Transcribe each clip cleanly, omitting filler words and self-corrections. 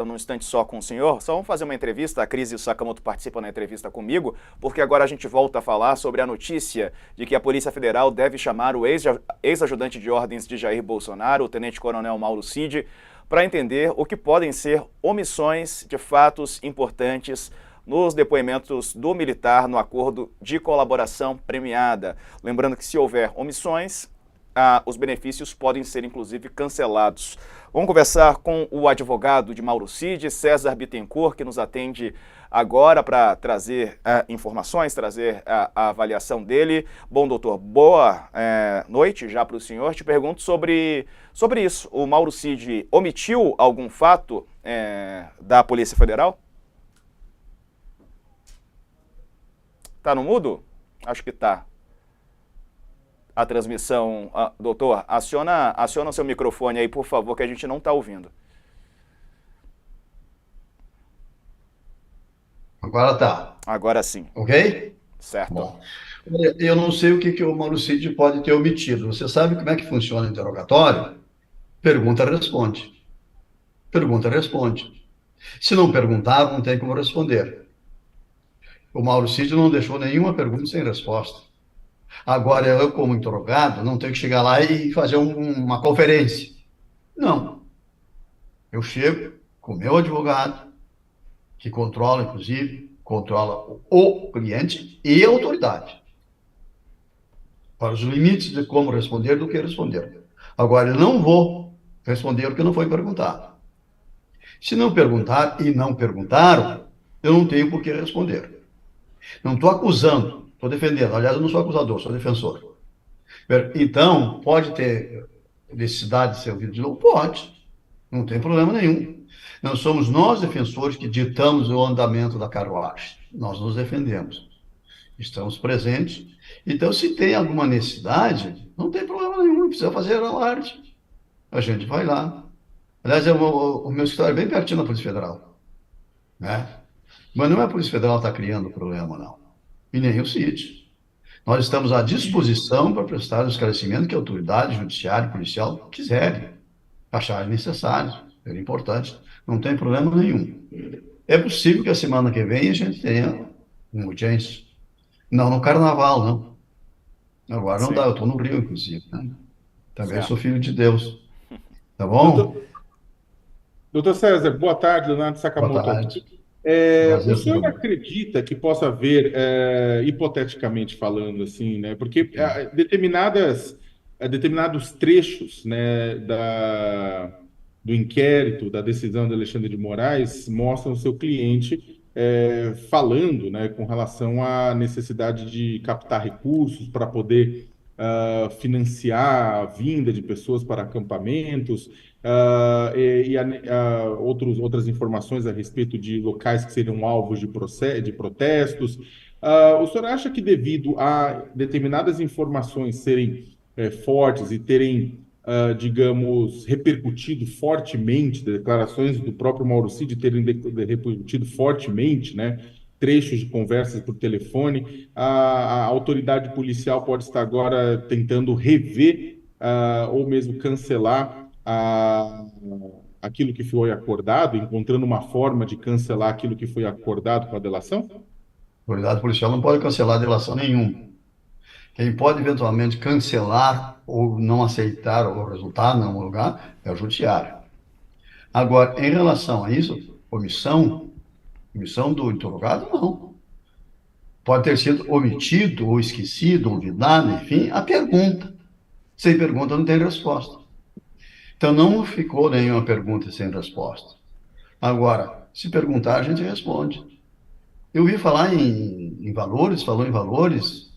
num instante só com o senhor. Só vamos fazer uma entrevista, a Cris e o Sakamoto participam da entrevista comigo, porque agora a gente volta a falar sobre a notícia de que a Polícia Federal deve chamar o ex-ajudante de ordens de Jair Bolsonaro, o tenente-coronel Mauro Cid, para entender o que podem ser omissões de fatos importantes nos depoimentos do militar no acordo de colaboração premiada. Lembrando que se houver omissões, os benefícios podem ser, inclusive, cancelados. Vamos conversar com o advogado de Mauro Cid, César Bittencourt, que nos atende agora para trazer informações, trazer a avaliação dele. Bom, doutor, boa noite já para o senhor. Te pergunto sobre isso. O Mauro Cid omitiu algum fato da Polícia Federal? Tá no mudo? Acho que tá. A transmissão. Doutor, aciona o seu microfone aí, por favor, que a gente não está ouvindo. Agora tá. Agora sim. Ok? Certo. Bom, eu não sei o que o Mauro Cid pode ter omitido. Você sabe como é que funciona o interrogatório? Pergunta, responde. Pergunta, responde. Se não perguntar, não tem como responder. O Mauro Cid não deixou nenhuma pergunta sem resposta. Agora, eu, como interrogado, não tenho que chegar lá e fazer uma conferência. Não. Eu chego com o meu advogado, que controla, inclusive, controla o cliente e a autoridade, para os limites de como responder do que responder. Agora, eu não vou responder o que não foi perguntado. Se não perguntar e não perguntaram, eu não tenho por que responder. Não estou acusando, estou defendendo. Aliás, eu não sou acusador, sou defensor. Então, pode ter necessidade de ser ouvido de novo? Pode. Não tem problema nenhum. Não somos nós, defensores, que ditamos o andamento da carruagem. Nós nos defendemos. Estamos presentes. Então, se tem alguma necessidade, não tem problema nenhum. Não precisa fazer alarde. A gente vai lá. Aliás, o meu escritório é bem pertinho da Polícia Federal, né? Mas não é a Polícia Federal que está criando o problema, não. E nem o CID. Nós estamos à disposição para prestar o esclarecimento que a autoridade judiciária e policial quiserem, acharem necessário, ser importante. Não tem problema nenhum. É possível que a semana que vem a gente tenha uma audiência. Não no carnaval, não. Agora não dá, Sim. eu estou no Rio, inclusive, né? Também sou Certo. filho de Deus. Tá Doutor, bom? doutor César, boa tarde, Leonardo Boa Sakamoto aqui. tarde. Prazer, O senhor senhor. acredita que possa haver, hipoteticamente falando, assim, né? Porque determinados trechos, né, do inquérito, da decisão de Alexandre de Moraes, mostram o seu cliente falando, né, com relação à necessidade de captar recursos para poder financiar a vinda de pessoas para acampamentos, outras informações a respeito de locais que seriam alvos de protestos. O senhor acha que, devido a determinadas informações serem fortes e terem, digamos, repercutido fortemente, declarações do próprio Mauro Cid terem repercutido fortemente, né? Trechos de conversas por telefone, a autoridade policial pode estar agora tentando rever ou mesmo cancelar aquilo que foi acordado, encontrando uma forma de cancelar aquilo que foi acordado com a delação? A autoridade policial não pode cancelar delação nenhuma. Quem pode eventualmente cancelar ou não aceitar o resultado em algum lugar é o judiciário. Agora, em relação a isso, omissão do interrogado, não. Pode ter sido omitido ou esquecido, olvidado, enfim, a pergunta. Sem pergunta não tem resposta. Então, não ficou nenhuma pergunta sem resposta. Agora, se perguntar, a gente responde. Eu ouvi falar em valores, falou em valores,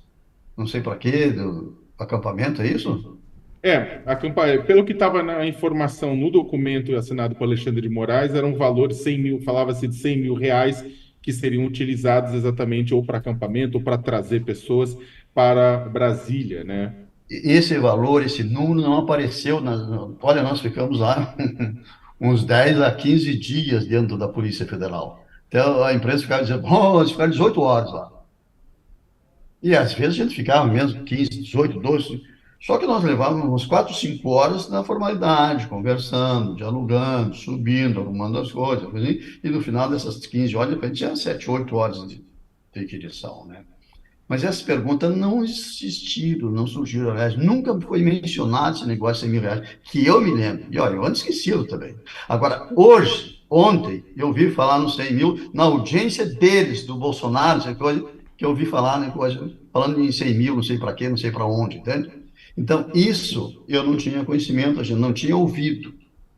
não sei para quê, do acampamento, é isso? Pelo que estava na informação no documento assinado por Alexandre de Moraes, eram valores 100 mil, falava-se de 100 mil reais que seriam utilizados exatamente ou para acampamento ou para trazer pessoas para Brasília, né? Esse valor, esse número não apareceu. Olha, nós ficamos lá uns 10 a 15 dias dentro da Polícia Federal. Então a imprensa ficava dizendo, oh, nós ficamos 18 horas lá. E às vezes a gente ficava mesmo 15, 18, 12. Só que nós levávamos umas 4, 5 horas na formalidade, conversando, dialogando, subindo, arrumando as coisas, assim, e no final dessas 15 horas, de repente, tinha 7, 8 horas de inquirição, né? Mas essas perguntas não existiram, não surgiram, aliás, nunca foi mencionado esse negócio de 100 mil reais, que eu me lembro. E olha, eu ando esquecido também. Agora, hoje, ontem, eu ouvi falar nos 100 mil, na audiência deles, do Bolsonaro, essa coisa, que eu ouvi falar, né, coisa, falando em 100 mil, não sei para quê, não sei para onde, entende? Então, isso eu não tinha conhecimento, a gente não tinha ouvido.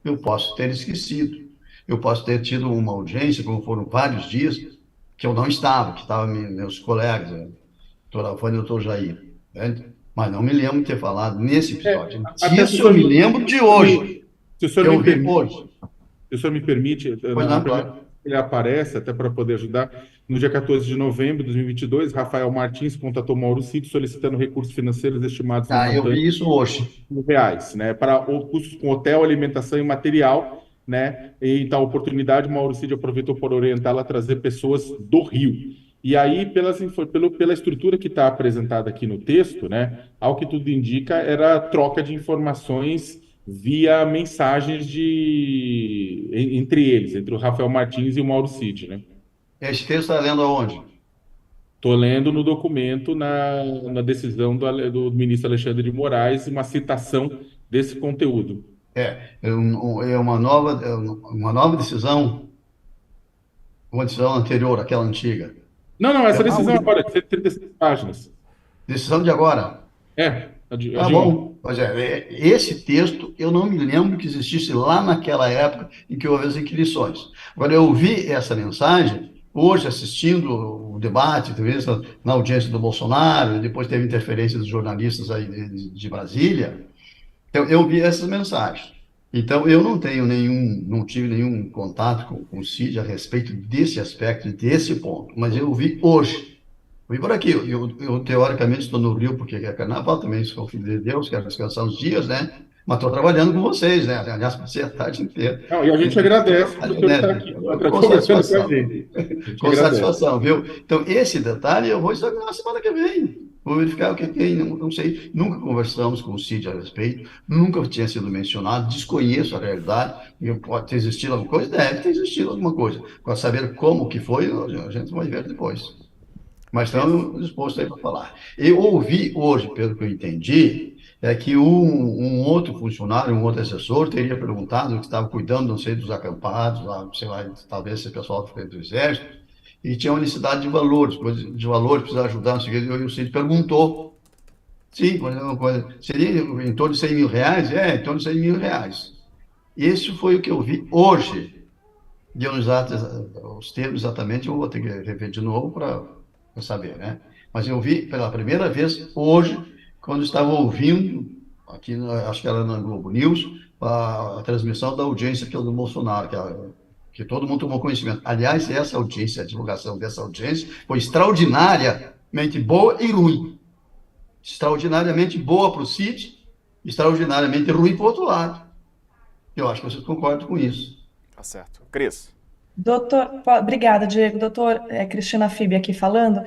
Eu posso ter esquecido. Eu posso ter tido uma audiência, como foram vários dias, que eu não estava, que estavam meus colegas, doutor Alfânia e doutor Jair, né? Mas não me lembro de ter falado nesse episódio. Até se o Disso eu me lembro de hoje, se o que senhor eu me vi permite, hoje. se o senhor me permite, Pois na não, primeira claro. vez que ele aparece, até para poder ajudar, no dia 14 de novembro de 2022, Rafael Martins contatou Mauro Cid solicitando recursos financeiros estimados no Ah, eu montante vi isso hoje. de R$ 1.000, né, para custos com hotel, alimentação e material, né, e em tal oportunidade, Mauro Cid aproveitou por orientá-la a trazer pessoas do Rio. E aí, pela estrutura que está apresentada aqui no texto, né, ao que tudo indica, era troca de informações via mensagens entre eles, entre o Rafael Martins e o Mauro Cid, né? Esse texto está lendo aonde? Estou lendo no documento, na decisão do ministro Alexandre de Moraes, uma citação desse conteúdo. É uma nova decisão, uma decisão anterior àquela antiga. Não, não, É essa uma decisão agora, de 36 páginas. decisão de agora. A Tá de ontem. bom. Pois esse texto eu não me lembro que existisse lá naquela época em que houve as inquirições. Agora, eu vi essa mensagem hoje assistindo o debate, talvez na audiência do Bolsonaro, e depois teve interferência dos jornalistas aí de Brasília. Então, eu vi essas mensagens. Então, eu não tive nenhum contato com o Cid a respeito desse aspecto, desse ponto, mas eu vi hoje. Vim por aqui, eu teoricamente estou no Rio porque é carnaval, também sou filho de Deus, quero descansar uns dias, né? Mas estou trabalhando com vocês, né? Aliás, passei a tarde inteira. Não, e a gente agradece por o senhor estar aqui, Com conversando com a satisfação, gente. A gente com agradece. satisfação, viu? Então, esse detalhe eu vou examinar na semana que vem. Vou verificar o que tem, não sei, nunca conversamos com o Cid a respeito, nunca tinha sido mencionado, desconheço a realidade, e pode ter existido alguma coisa, deve ter existido alguma coisa. Para saber como que foi, a gente vai ver depois. Mas estamos dispostos aí para falar. Eu ouvi hoje, pelo que eu entendi, é que um outro funcionário, um outro assessor, teria perguntado que estava cuidando, não sei, dos acampados, lá, sei lá, talvez esse pessoal do Exército, e tinha uma necessidade de valores, de valores, precisava ajudar, não sei o que, e o Cid perguntou. Sim, mas é uma coisa, seria em torno de 100 mil reais? É, em torno de 100 mil reais. Esse foi o que eu vi hoje. E eu, os termos exatamente, eu vou ter que rever de novo para saber, né? Mas eu vi pela primeira vez hoje, quando estava ouvindo, aqui, acho que era na Globo News, a transmissão da audiência que é do Bolsonaro, que todo mundo tomou conhecimento. Aliás, essa audiência, a divulgação dessa audiência foi extraordinariamente boa e ruim. Extraordinariamente boa para o Cid, extraordinariamente ruim para o outro lado. Eu acho que vocês concordam com isso. Tá certo. Cris. Obrigada, Diego. Doutor, Cristina Fibe aqui falando.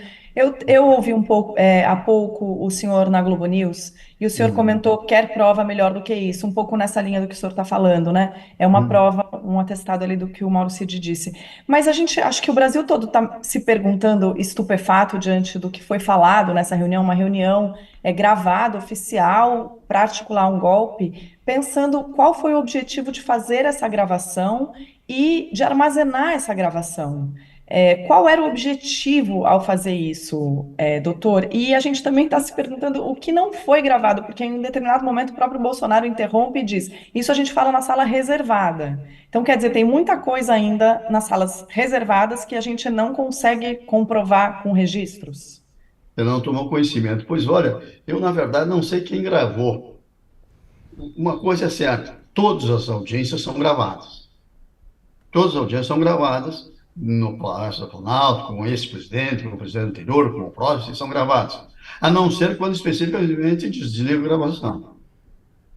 Eu ouvi um pouco, há pouco, o senhor na Globo News, e o senhor comentou quer prova melhor do que isso, um pouco nessa linha do que o senhor está falando, né? É uma prova, um atestado ali do que o Mauro Cid disse. Mas a gente, acho que o Brasil todo está se perguntando, estupefato, diante do que foi falado nessa reunião, uma reunião gravada, oficial, para articular um golpe, pensando qual foi o objetivo de fazer essa gravação e de armazenar essa gravação. Qual era o objetivo ao fazer isso, doutor? E a gente também está se perguntando o que não foi gravado, porque em um determinado momento o próprio Bolsonaro interrompe e diz: isso a gente fala na sala reservada. Então, quer dizer, tem muita coisa ainda nas salas reservadas que a gente não consegue comprovar com registros. Você não tomou conhecimento. Pois olha, eu na verdade não sei quem gravou. Uma coisa é certa, todas as audiências são gravadas. Todas as audiências são gravadas no Palácio da Planalto, com esse presidente, com o presidente anterior, com o próximo, são gravadas. A não ser quando especificamente desliga a gravação.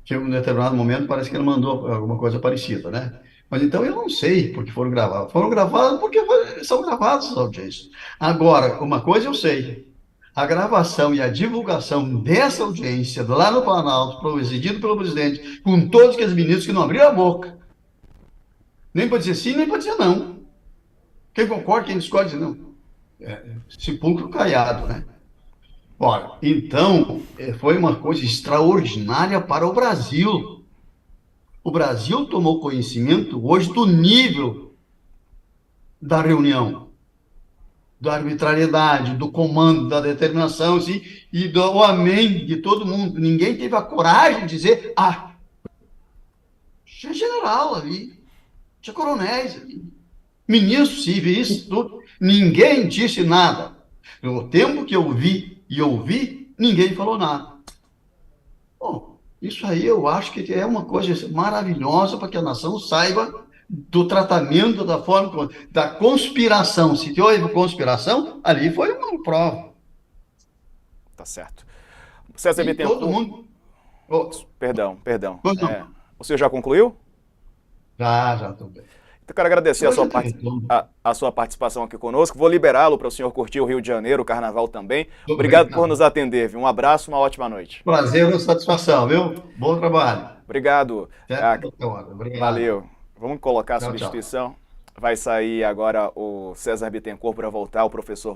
Que em um determinado momento parece que ele mandou alguma coisa parecida, né? Mas então eu não sei porque foram gravadas. Foram gravadas porque são gravadas as audiências. Agora, uma coisa eu sei. a gravação e a divulgação dessa audiência lá no Planalto, presidido pelo presidente, com todos aqueles ministros que não abriram a boca, nem para dizer sim, nem para dizer não. Quem concorda, quem discorda, diz não. Sepulcro caiado, né? Ora, então, foi uma coisa extraordinária para o Brasil. O Brasil tomou conhecimento hoje do nível da reunião, da arbitrariedade, do comando, da determinação, assim, e do amém de todo mundo. Ninguém teve a coragem de dizer, tinha general ali, tinha coronéis ali, ministros civis, tudo. Ninguém disse nada. No tempo que eu vi e ouvi, ninguém falou nada. Bom, isso aí eu acho que é uma coisa maravilhosa para que a nação saiba do tratamento, da forma, da conspiração. Se houve conspiração, ali foi uma prova. Tá certo. César E Bittencourt. todo mundo... Perdão. Pois não. O senhor já concluiu? Já estou bem. Eu quero agradecer Eu já tenho. a sua participação aqui conosco. Vou liberá-lo para o senhor curtir o Rio de Janeiro, o Carnaval também. Muito Obrigado bem, por nos atender, viu? Um abraço, uma ótima noite. Prazer e satisfação, viu? Bom trabalho. Obrigado. Até outra hora. Obrigado. Valeu. Vamos colocar a Tchau, substituição. Vai sair agora o César Bittencourt para voltar, o professor